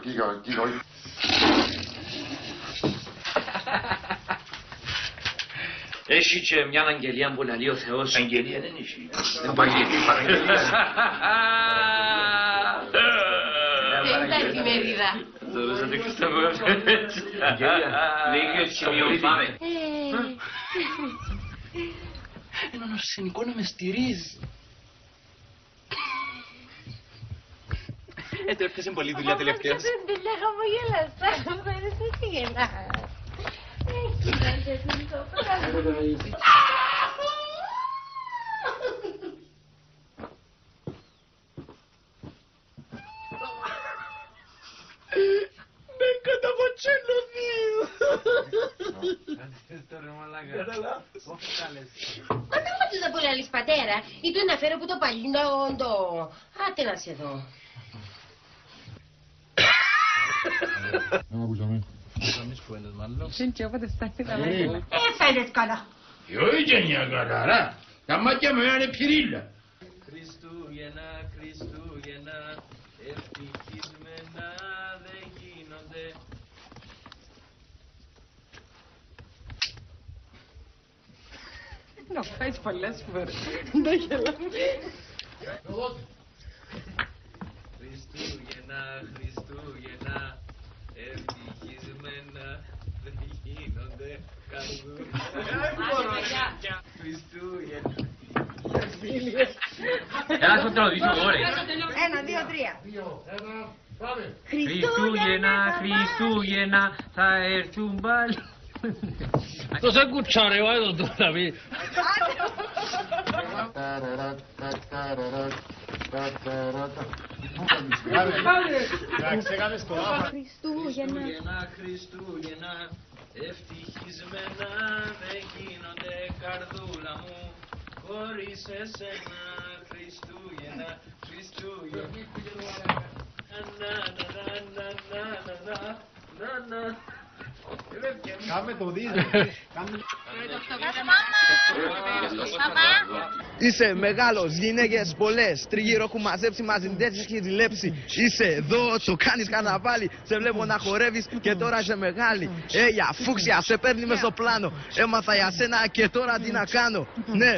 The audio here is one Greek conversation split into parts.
Κοίτα. Έχει και μια αγγελία που λέει ο Θεός. Αγγελία δεν έχει. Παραγγελία. Δεν τα εφημερίδα. Τώρα θα το ξεσταβώ. Λίγιο σημείο πάμε. Ένα νοσοκομικό να με στηρίζει. Το έπιασε πολλή δουλειά τελευταίως. Δεν λέγα χαμογελαστά. Ευχαριστώ τι γεννάς. Κοίταξε το πράγμα. Δεν καταβατσέλω δύο. Μα δεν μου το πουλάλεις πατέρα. Ή του να φέρω που το παλιντό. Άτε να σε δω. Έφερες καλά. Όχι μια καραρά. Τα μάτια μου είναι πυρίλα. Χριστούγεννα, Χριστούγεννα, ευτυχισμένα δεν γίνονται. Να φάεις πολλές φορές. Δεν γελάμε. Χριστούγεννα, Χριστούγεννα, ευτυχισμένα δεν γίνονται καρδούλα. Χριστούγεννα. Έλα στο τραγουδήσω εγώ ρε. 1, 2, 3. Χριστούγεννα, Χριστούγεννα, θα έρθουν πάλι. Αυτό σε κουτσάρε, εγώ εδώ τώρα πει. Χριστούγεννα, Χριστούγεννα, ευτυχισμένα δεν γίνονται καρδούλα μου. Χωρίς εσένα, Χριστούγεννα, Χριστούγεννα. Κάμε το δίδυμο. Είσαι μεγάλος, γυναίκες πολλές. Τριγύρω έχουν μαζέψει, μαζινητές έχει δηλέψει. Είσαι εδώ, το κάνεις καρναβάλι. Σε βλέπω να χορεύεις και τώρα είσαι μεγάλη. Για φούξια, σε παίρνει μες στο πλάνο. Έμαθα για σένα και τώρα τι να κάνω. Ναι.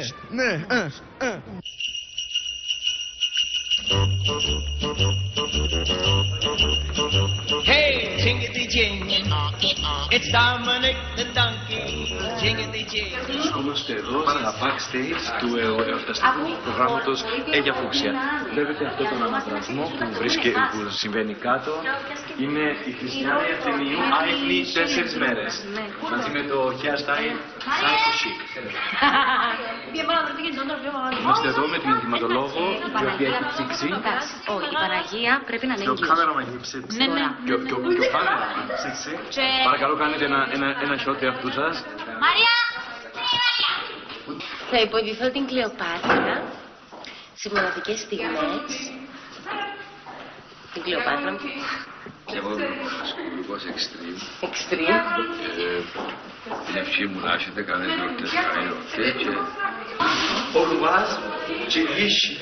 Hey, jingity jing, it's Dominic the donkey, jingity jing. Βρισκόμαστε εδώ στα backstage του εορταστικού προγράμματος για Φούξια. Βλέπετε αυτό τον αναδρασμό που συμβαίνει κάτω. Είναι η Χριστιανή Αθηνίου άϊπνη 4 μέρες. Μαζί με το hairstyle Psycho Chic. Είμαστε εδώ με την ενδυματολόγο, η οποία έχει ψήξει. Όχι, η Παναγία πρέπει να είναι Και ο κάμεραμαν έχει ψήξει. Ναι. Και ο κάμεραμαν έχει ψήξει. Παρακαλώ κάνετε ένα shot για αυτούς σας. Μαρία! Θα υποδηθώ την Κλεοπάτρα σε μοναδικές στιγμές. Την Κλεοπάτρα μου. Και εγώ είμαι σκουλικός extreme. Extreme. Την ευχή μου να έχετε κανένα γιορτές καλή και ο Λουβάς και η Λύση.